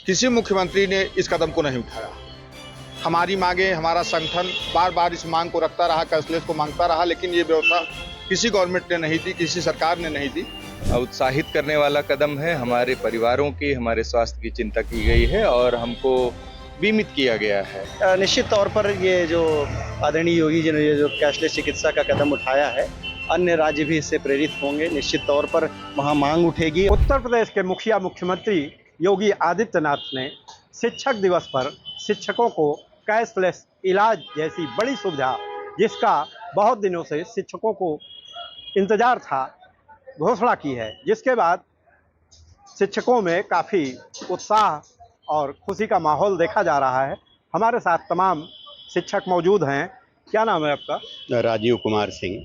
किसी मुख्यमंत्री ने इस कदम को नहीं उठाया। हमारी मांगे, हमारा संगठन बार बार इस मांग को रखता रहा, कैशलेस को मांगता रहा, लेकिन ये व्यवस्था किसी गवर्नमेंट ने नहीं दी, किसी सरकार ने नहीं दी। उत्साहित करने वाला कदम है। हमारे परिवारों की, हमारे स्वास्थ्य की चिंता की गई है और हमको बीमित किया गया है। निश्चित तौर पर ये जो आदरणीय योगी जी ने ये जो कैशलेस चिकित्सा का कदम उठाया है, अन्य राज्य भी इससे प्रेरित होंगे। निश्चित तौर पर वहाँ मांग उठेगी। उत्तर प्रदेश के मुख्यमंत्री योगी आदित्यनाथ ने शिक्षक दिवस पर शिक्षकों को कैशलेस इलाज जैसी बड़ी सुविधा, जिसका बहुत दिनों से शिक्षकों को इंतजार था, घोषणा की है, जिसके बाद शिक्षकों में काफ़ी उत्साह और खुशी का माहौल देखा जा रहा है। हमारे साथ तमाम शिक्षक मौजूद हैं। क्या नाम है आपका? राजीव कुमार सिंह।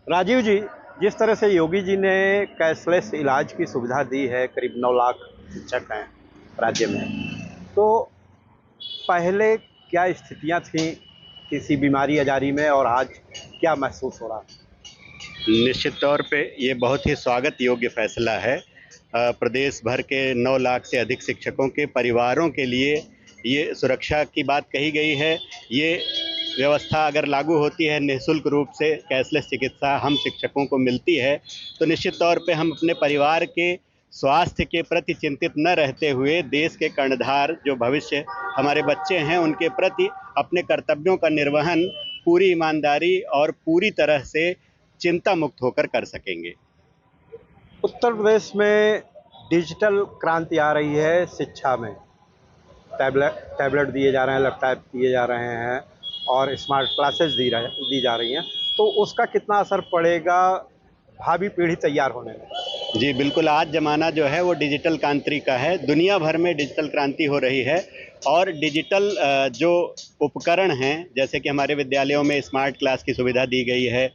राजीव जी, जिस तरह से योगी जी ने कैशलेस इलाज की सुविधा दी है, करीब 9 लाख शिक्षक हैं राज्य में, तो पहले क्या स्थितियां थीं किसी बीमारी आजारी में और आज क्या महसूस हो रहा है? निश्चित तौर पे ये बहुत ही स्वागत योग्य फैसला है। प्रदेश भर के 9 लाख से अधिक शिक्षकों के परिवारों के लिए ये सुरक्षा की बात कही गई है। ये व्यवस्था अगर लागू होती है, निःशुल्क रूप से कैशलेस चिकित्सा हम शिक्षकों को मिलती है, तो निश्चित तौर पे हम अपने परिवार के स्वास्थ्य के प्रति चिंतित न रहते हुए देश के कर्णधार जो भविष्य हमारे बच्चे हैं, उनके प्रति अपने कर्तव्यों का निर्वहन पूरी ईमानदारी और पूरी तरह से चिंता मुक्त होकर कर सकेंगे। उत्तर प्रदेश में डिजिटल क्रांति आ रही है शिक्षा में। टैबलेट दिए जा रहे हैं, लैपटॉप दिए जा रहे हैं और स्मार्ट क्लासेस दी जा रही हैं, तो उसका कितना असर पड़ेगा भावी पीढ़ी तैयार होने में? जी बिल्कुल, आज ज़माना जो है वो डिजिटल क्रांति का है। दुनिया भर में डिजिटल क्रांति हो रही है और डिजिटल जो उपकरण हैं, जैसे कि हमारे विद्यालयों में स्मार्ट क्लास की सुविधा दी गई है,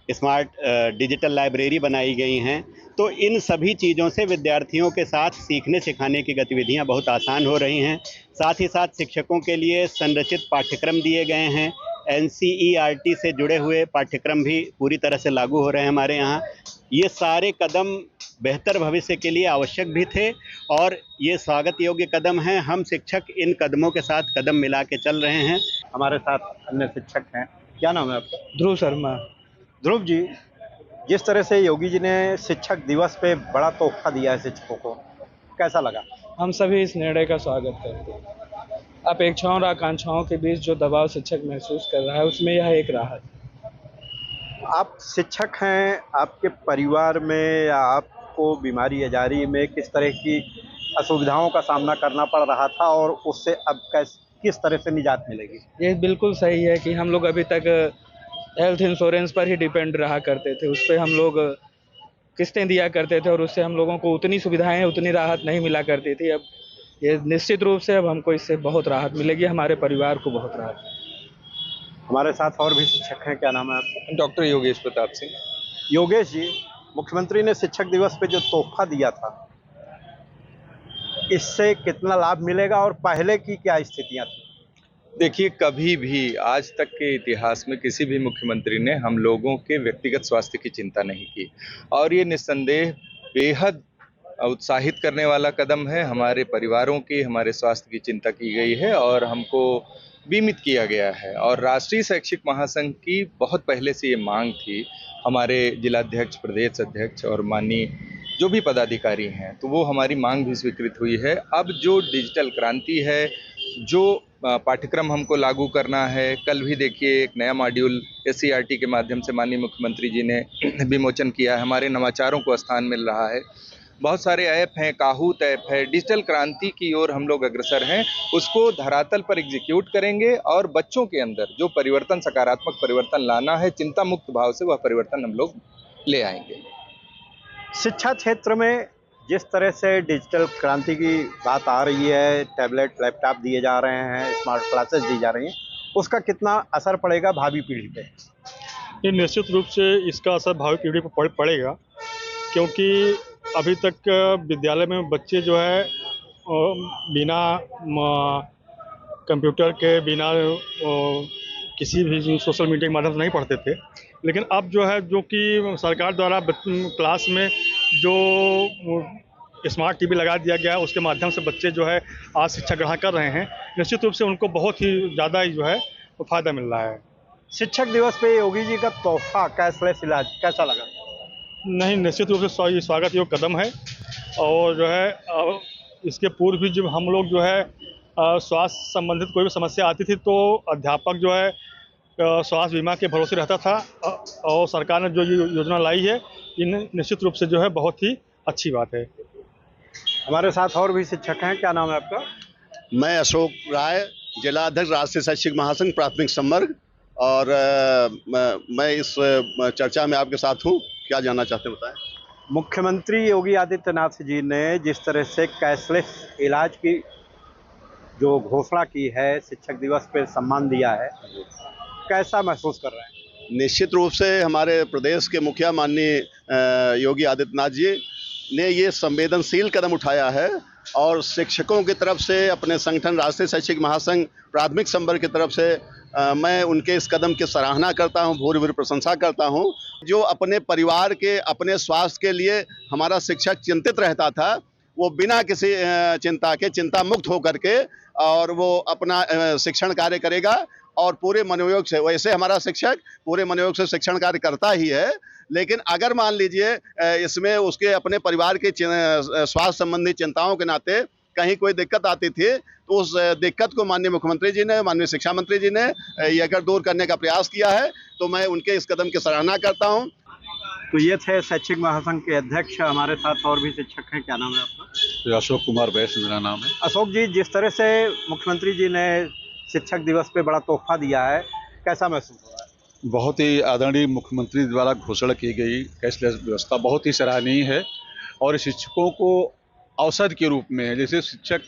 स्मार्ट डिजिटल लाइब्रेरी बनाई गई हैं, तो इन सभी चीज़ों से विद्यार्थियों के साथ सीखने सिखाने की गतिविधियां बहुत आसान हो रही हैं। साथ ही साथ शिक्षकों के लिए संरचित पाठ्यक्रम दिए गए हैं। NCERT से जुड़े हुए पाठ्यक्रम भी पूरी तरह से लागू हो रहे हैं हमारे यहाँ। ये सारे कदम बेहतर भविष्य के लिए आवश्यक भी थे और ये स्वागत योग्य कदम हैं। हम शिक्षक इन कदमों के साथ कदम मिला के चल रहे हैं। हमारे साथ अन्य शिक्षक हैं। क्या नाम है आपका? ध्रुव शर्मा। ध्रुव जी, जिस तरह से योगी जी ने शिक्षक दिवस पे बड़ा तोहफा दिया है शिक्षकों को, कैसा लगा? हम सभी इस निर्णय का स्वागत करते हैं। अपेक्षाओं और आकांक्षाओं के बीच जो दबाव शिक्षक महसूस कर रहा है, उसमें यह एक राहत। आप शिक्षक हैं, आपके परिवार में या आपको बीमारी आजारी में किस तरह की असुविधाओं का सामना करना पड़ रहा था और उससे अब किस तरह से निजात मिलेगी? ये बिल्कुल सही है कि हम लोग अभी तक हेल्थ इंश्योरेंस पर ही डिपेंड रहा करते थे। उस पर हम लोग किस्तें दिया करते थे और उससे हम लोगों को उतनी सुविधाएं, उतनी राहत नहीं मिला करती थी। अब ये निश्चित रूप से अब हमको इससे बहुत राहत मिलेगी, हमारे परिवार को बहुत राहत। हमारे साथ और भी शिक्षक हैं। क्या नाम है आपका? डॉक्टर योगेश प्रताप सिंह। योगेश जी, मुख्यमंत्री ने शिक्षक दिवस पे जो तोहफा दिया था, इससे कितना लाभ मिलेगा और पहले की क्या स्थितियां थी? देखिए, कभी भी आज तक के इतिहास में किसी भी मुख्यमंत्री ने हम लोगों के व्यक्तिगत स्वास्थ्य की चिंता नहीं की और ये निस्संदेह बेहद उत्साहित करने वाला कदम है। हमारे परिवारों की, हमारे स्वास्थ्य की चिंता की गई है और हमको बीमित किया गया है। और राष्ट्रीय शैक्षिक महासंघ की बहुत पहले से ये मांग थी, हमारे जिलाध्यक्ष, प्रदेश अध्यक्ष और माननीय जो भी पदाधिकारी हैं, तो वो हमारी मांग भी स्वीकृत हुई है। अब जो डिजिटल क्रांति है, जो पाठ्यक्रम हमको लागू करना है, कल भी देखिए एक नया मॉड्यूल SCERT के माध्यम से माननीय मुख्यमंत्री जी ने विमोचन किया है। हमारे नवाचारों को स्थान मिल रहा है। बहुत सारे ऐप हैं, काहूत ऐप है। डिजिटल क्रांति की ओर हम लोग अग्रसर हैं, उसको धरातल पर एग्जीक्यूट करेंगे और बच्चों के अंदर जो परिवर्तन, सकारात्मक परिवर्तन लाना है, चिंता मुक्त भाव से वह परिवर्तन हम लोग ले आएंगे। शिक्षा क्षेत्र में जिस तरह से डिजिटल क्रांति की बात आ रही है, टैबलेट, लैपटॉप दिए जा रहे हैं, स्मार्ट क्लासेस दी जा रही हैं, उसका कितना असर पड़ेगा भावी पीढ़ी पे? ये निश्चित रूप से इसका असर भावी पीढ़ी पर पड़ेगा, क्योंकि अभी तक विद्यालय में बच्चे जो है बिना कंप्यूटर के, बिना किसी भी सोशल मीडिया के माध्यम से नहीं पढ़ते थे। लेकिन अब जो है, जो कि सरकार द्वारा क्लास में जो स्मार्ट टीवी लगा दिया गया है, उसके माध्यम से बच्चे जो है आज शिक्षा ग्रहण कर रहे हैं। निश्चित रूप से उनको बहुत ही ज़्यादा जो है वो फ़ायदा मिल रहा है। शिक्षक दिवस पे योगी जी का तोहफा कैशलेस इलाज कैसा लगा? नहीं, निश्चित रूप से ये स्वागत योग्य कदम है। और जो है इसके पूर्व भी जब हम लोग जो है स्वास्थ्य संबंधित कोई भी समस्या आती थी तो अध्यापक जो है स्वास्थ्य बीमा के भरोसे रहता था, और सरकार ने जो ये योजना लाई है ये निश्चित रूप से जो है बहुत ही अच्छी बात है। हमारे साथ और भी शिक्षक हैं, क्या नाम है आपका? मैं अशोक राय, जिला अध्यक्ष राष्ट्रीय शैक्षिक महासंघ प्राथमिक संवर्ग, और मैं इस चर्चा में आपके साथ हूँ। क्या जानना चाहते हैं बताएं। मुख्यमंत्री योगी आदित्यनाथ जी ने जिस तरह से कैशलेस इलाज की जो घोषणा की है, शिक्षक दिवस पे सम्मान दिया है, कैसा महसूस कर रहे हैं? निश्चित रूप से हमारे प्रदेश के मुखिया माननीय योगी आदित्यनाथ जी ने ये संवेदनशील कदम उठाया है, और शिक्षकों की तरफ से अपने संगठन राष्ट्रीय शैक्षिक महासंघ प्राथमिक संवर्ग की तरफ से मैं उनके इस कदम की सराहना करता हूं, भूरि भूरि प्रशंसा करता हूं। जो अपने परिवार के, अपने स्वास्थ्य के लिए हमारा शिक्षक चिंतित रहता था, वो बिना किसी चिंता के, चिंता मुक्त होकर के और वो अपना शिक्षण कार्य करेगा, और पूरे मनोयोग से। वैसे हमारा शिक्षक पूरे मनोयोग से शिक्षण कार्य करता ही है, लेकिन अगर मान लीजिए इसमें उसके अपने परिवार के स्वास्थ्य संबंधी चिंताओं के नाते कहीं कोई दिक्कत आती थी, तो उस दिक्कत को माननीय मुख्यमंत्री जी ने, माननीय शिक्षा मंत्री जी ने ये अगर दूर करने का प्रयास किया है, तो मैं उनके इस कदम की सराहना करता हूं। तो ये थे शैक्षिक महासंघ के अध्यक्ष। हमारे साथ और भी शिक्षक हैं, क्या नाम है आपका? अशोक कुमार वैश्य मेरा नाम है। अशोक जी, जिस तरह से मुख्यमंत्री जी ने शिक्षक दिवस पे बड़ा तोहफा दिया है, कैसा महसूस हो रहा है? बहुत ही आदरणीय मुख्यमंत्री द्वारा घोषणा की गई कैशलेस व्यवस्था बहुत ही सराहनीय है, और शिक्षकों को औषध के रूप में है। जैसे शिक्षक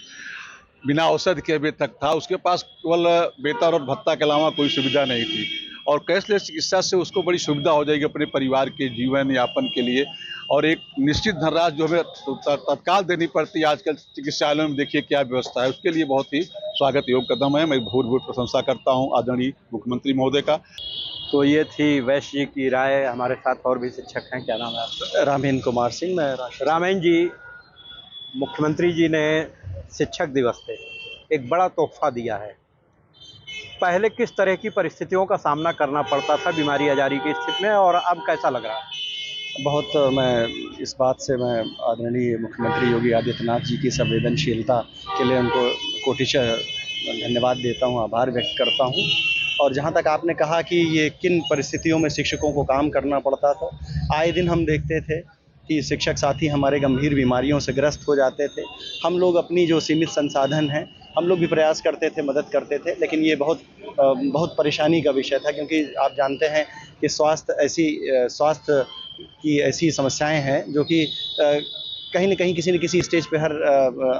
बिना औषध के अभी तक था, उसके पास केवल वेतन और भत्ता के अलावा कोई सुविधा नहीं थी, और कैशलेस चिकित्सा से उसको बड़ी सुविधा हो जाएगी अपने परिवार के जीवन यापन के लिए। और एक निश्चित धनराशि जो हमें तत्काल देनी पड़ती है आजकल चिकित्सालयों में, देखिए क्या व्यवस्था है, उसके लिए बहुत ही स्वागत योग्य कदम है। मैं भूरि भूरि प्रशंसा करता हूँ आदरणीय मुख्यमंत्री महोदय का। तो ये थी वैश्य जी की राय। हमारे साथ और भी शिक्षक हैं, क्या नाम है आपका? रामेंद्र कुमार सिंह, मैं रामेन जी, मुख्यमंत्री जी ने शिक्षक दिवस पे एक बड़ा तोहफा दिया है। पहले किस तरह की परिस्थितियों का सामना करना पड़ता था बीमारी आजारी की स्थिति में, और अब कैसा लग रहा है? बहुत मैं इस बात से मैं आदरणीय मुख्यमंत्री योगी आदित्यनाथ जी की संवेदनशीलता के लिए उनको कोटिशः धन्यवाद देता हूं, आभार व्यक्त करता हूं। और जहां तक आपने कहा कि ये किन परिस्थितियों में शिक्षकों को काम करना पड़ता था, आए दिन हम देखते थे कि शिक्षक साथी हमारे गंभीर बीमारियों से ग्रस्त हो जाते थे। हम लोग अपनी जो सीमित संसाधन हैं, हम लोग भी प्रयास करते थे, मदद करते थे, लेकिन ये बहुत परेशानी का विषय था, क्योंकि आप जानते हैं कि स्वास्थ्य की ऐसी समस्याएं हैं जो कि कहीं न कहीं किसी न किसी स्टेज पे हर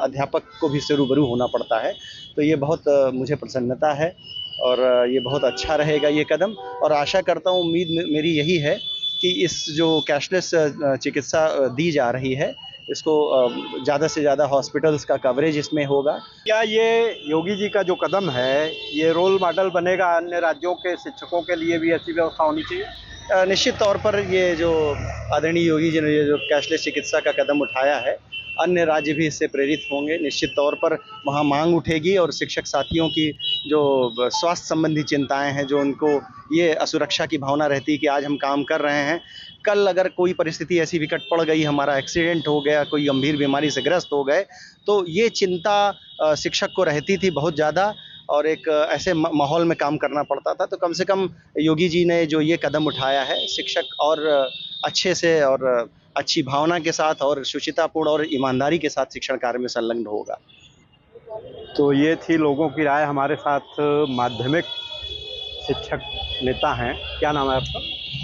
अध्यापक को भी से रूबरू होना पड़ता है। तो ये बहुत मुझे प्रसन्नता है, और ये बहुत अच्छा रहेगा ये कदम। और आशा करता हूँ, उम्मीद मेरी यही है कि इस जो कैशलेस चिकित्सा दी जा रही है, इसको ज़्यादा से ज़्यादा हॉस्पिटल्स का कवरेज इसमें होगा। क्या ये योगी जी का जो कदम है, ये रोल मॉडल बनेगा अन्य राज्यों के शिक्षकों के लिए भी ऐसी व्यवस्था होनी चाहिए? निश्चित तौर पर ये जो आदरणीय योगी जी ने ये जो कैशलेस चिकित्सा का कदम उठाया है, अन्य राज्य भी इससे प्रेरित होंगे। निश्चित तौर पर वहाँ मांग उठेगी, और शिक्षक साथियों की जो स्वास्थ्य संबंधी चिंताएं हैं, जो उनको ये असुरक्षा की भावना रहती है कि आज हम काम कर रहे हैं, कल अगर कोई परिस्थिति ऐसी विकट पड़ गई, हमारा एक्सीडेंट हो गया, कोई गंभीर बीमारी से ग्रस्त हो गए, तो ये चिंता शिक्षक को रहती थी बहुत ज़्यादा, और एक ऐसे माहौल में काम करना पड़ता था। तो कम से कम योगी जी ने जो ये कदम उठाया है, शिक्षक और अच्छे से और अच्छी भावना के साथ और शुचितापूर्ण और ईमानदारी के साथ शिक्षण कार्य में संलग्न होगा। तो ये थी लोगों की राय। हमारे साथ माध्यमिक शिक्षक नेता हैं, क्या नाम है आपका?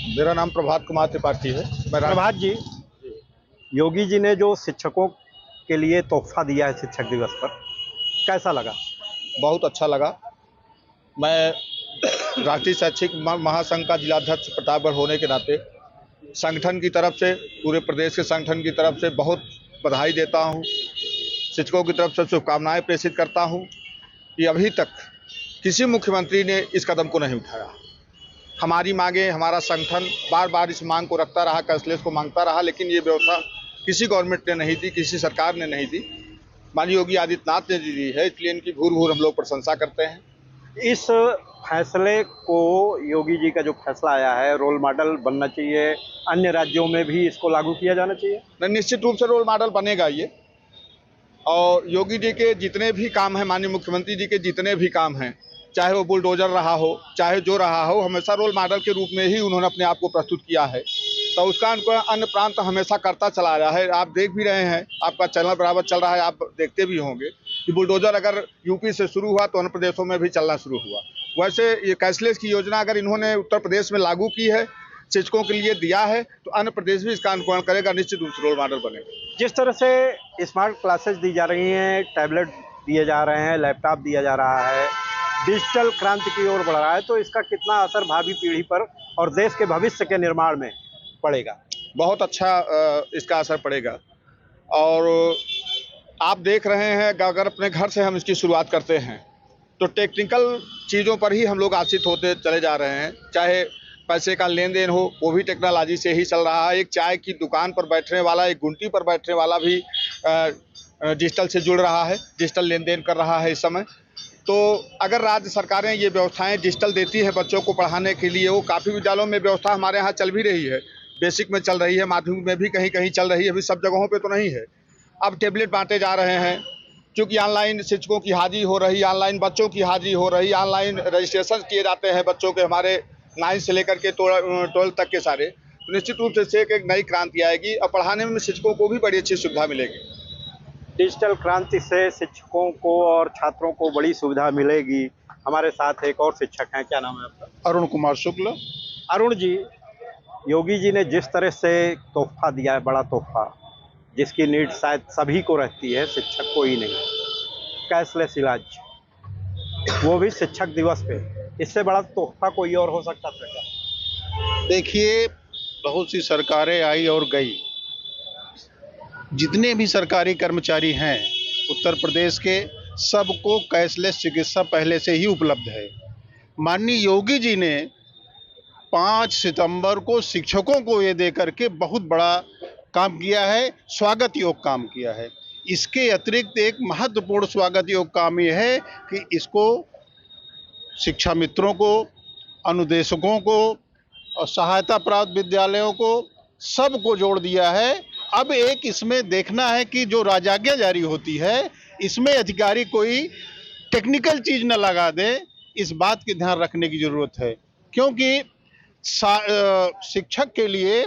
मेरा नाम प्रभात कुमार त्रिपाठी है। प्रभात जी, योगी जी ने जो शिक्षकों के लिए तोहफा दिया है शिक्षक दिवस पर, कैसा लगा? बहुत अच्छा लगा। मैं राष्ट्रीय शैक्षिक महासंघ का जिलाध्यक्ष प्रतापगढ़ होने के नाते संगठन की तरफ से, पूरे प्रदेश के संगठन की तरफ से बहुत बधाई देता हूं। शिक्षकों की तरफ से शुभकामनाएं प्रेषित करता हूं कि अभी तक किसी मुख्यमंत्री ने इस कदम को नहीं उठाया। हमारी मांगे, हमारा संगठन बार बार इस मांग को रखता रहा, कैशलेस को मांगता रहा, लेकिन ये व्यवस्था किसी गवर्नमेंट ने नहीं दी, किसी सरकार ने नहीं दी, माननीय योगी आदित्यनाथ ने दी है, इसलिए इनकी भूर भूर हम लोग प्रशंसा करते हैं। इस फैसले को, योगी जी का जो फैसला आया है, रोल मॉडल बनना चाहिए, अन्य राज्यों में भी इसको लागू किया जाना चाहिए। निश्चित रूप से रोल मॉडल बनेगा ये, और योगी जी के जितने भी काम हैं, माननीय मुख्यमंत्री जी के जितने भी काम हैं, चाहे वो बुलडोजर रहा हो, चाहे जो रहा हो, हमेशा रोल मॉडल के रूप में ही उन्होंने अपने आप को प्रस्तुत किया है। तो उसका अन्य प्रांत हमेशा करता चला रहा है। आप देख भी रहे हैं, आपका चैनल बराबर चल रहा है, आप देखते भी होंगे कि बुलडोजर अगर यूपी से शुरू हुआ तो अन्य प्रदेशों में भी चलना शुरू हुआ। वैसे ये कैशलेस की योजना अगर इन्होंने उत्तर प्रदेश में लागू की है, शिक्षकों के लिए दिया है, तो अन्य प्रदेश भी इसका अनुकरण करेगा, निश्चित रूप से रोल मॉडल बनेगा। जिस तरह से स्मार्ट क्लासेस दी जा रही हैं, टैबलेट दिए जा रहे हैं, लैपटॉप दिया जा रहा है, डिजिटल क्रांति की ओर बढ़ रहा है, तो इसका कितना असर भावी पीढ़ी पर और देश के भविष्य के निर्माण में पड़ेगा? बहुत अच्छा इसका असर पड़ेगा। और आप देख रहे हैं, अगर अपने घर से हम इसकी शुरुआत करते हैं तो टेक्निकल चीज़ों पर ही हम लोग आश्रित होते चले जा रहे हैं। चाहे पैसे का लेन देन हो, वो भी टेक्नोलॉजी से ही चल रहा है। एक चाय की दुकान पर बैठने वाला, एक गुंटी पर बैठने वाला भी डिजिटल से जुड़ रहा है, डिजिटल लेन देन कर रहा है इस समय। तो अगर राज्य सरकारें ये व्यवस्थाएं डिजिटल देती है बच्चों को पढ़ाने के लिए, वो काफ़ी विद्यालयों में व्यवस्था हमारे यहाँ चल भी रही है, बेसिक में चल रही है, माध्यमिक में भी कहीं कहीं चल रही है, अभी सब जगहों पे तो नहीं है। अब टैबलेट बांटे जा रहे हैं, क्योंकि ऑनलाइन शिक्षकों की हाजिरी हो रही, ऑनलाइन बच्चों की हाजिरी हो रही, ऑनलाइन रजिस्ट्रेशन किए जाते हैं बच्चों के, हमारे 9 से लेकर के 12 तक के सारे। तो निश्चित रूप से एक नई क्रांति आएगी और पढ़ाने में शिक्षकों को भी बड़ी अच्छी सुविधा मिलेगी। डिजिटल क्रांति से शिक्षकों को और छात्रों को बड़ी सुविधा मिलेगी। हमारे साथ एक और शिक्षक हैं, क्या नाम है आपका? अरुण कुमार शुक्ल। अरुण जी, योगी जी ने जिस तरह से तोहफा दिया है, बड़ा तोहफा, जिसकी नीड शायद सभी को रहती है, शिक्षक को ही नहीं, कैशलेस इलाज, वो भी शिक्षक दिवस पे, इससे बड़ा तोहफा कोई और हो सकता था क्या? देखिए, बहुत सी सरकारें आई और गई, जितने भी सरकारी कर्मचारी हैं उत्तर प्रदेश के, सबको कैशलेस चिकित्सा पहले से ही उपलब्ध है। माननीय योगी जी ने 5 सितंबर को शिक्षकों को ये देकर के बहुत बड़ा काम किया है, स्वागत योग काम किया है। इसके अतिरिक्त एक महत्वपूर्ण स्वागत योग काम ये है कि इसको शिक्षा मित्रों को, अनुदेशकों को और सहायता प्राप्त विद्यालयों को, सबको जोड़ दिया है। अब एक इसमें देखना है कि जो राजाज्ञा जारी होती है, इसमें अधिकारी कोई टेक्निकल चीज़ न लगा दे, इस बात की ध्यान रखने की ज़रूरत है। क्योंकि शिक्षक के लिए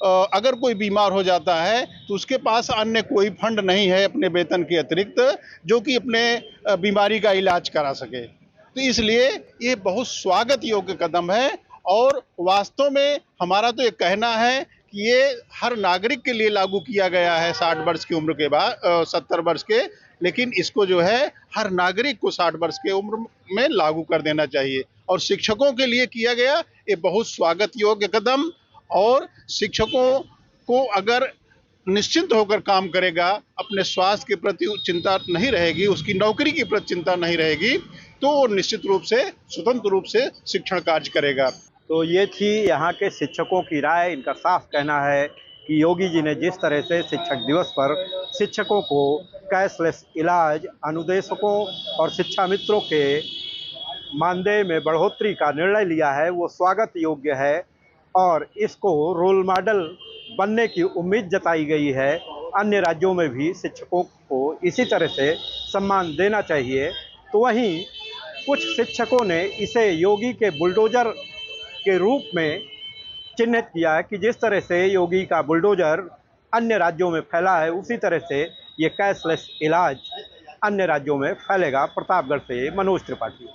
अगर कोई बीमार हो जाता है तो उसके पास अन्य कोई फंड नहीं है अपने वेतन के अतिरिक्त, जो कि अपने बीमारी का इलाज करा सके। तो इसलिए ये बहुत स्वागत योग्य कदम है। और वास्तव में हमारा तो ये कहना है कि ये हर नागरिक के लिए लागू किया गया है 60 वर्ष की उम्र के बाद, 70 वर्ष के, लेकिन इसको जो है हर नागरिक को 60 वर्ष के उम्र में लागू कर देना चाहिए। और शिक्षकों के लिए किया गया ये बहुत स्वागत योग्य कदम। और शिक्षकों को अगर निश्चिंत होकर काम करेगा, अपने स्वास्थ्य के प्रति चिंता नहीं रहेगी, उसकी नौकरी की प्रति चिंता नहीं रहेगी, तो वो निश्चित रूप से स्वतंत्र रूप से शिक्षण कार्य करेगा। तो ये थी यहाँ के शिक्षकों की राय। इनका साफ कहना है कि योगी जी ने जिस तरह से शिक्षक दिवस पर शिक्षकों को कैशलेस इलाज, अनुदेशकों और शिक्षा मित्रों के मानदेय में बढ़ोतरी का निर्णय लिया है, वो स्वागत योग्य है और इसको रोल मॉडल बनने की उम्मीद जताई गई है। अन्य राज्यों में भी शिक्षकों को इसी तरह से सम्मान देना चाहिए। तो वहीं कुछ शिक्षकों ने इसे योगी के बुलडोजर के रूप में चिन्हित किया है कि जिस तरह से योगी का बुलडोजर अन्य राज्यों में फैला है, उसी तरह से ये कैशलेस इलाज अन्य राज्यों में फैलेगा। प्रतापगढ़ से मनोज त्रिपाठी।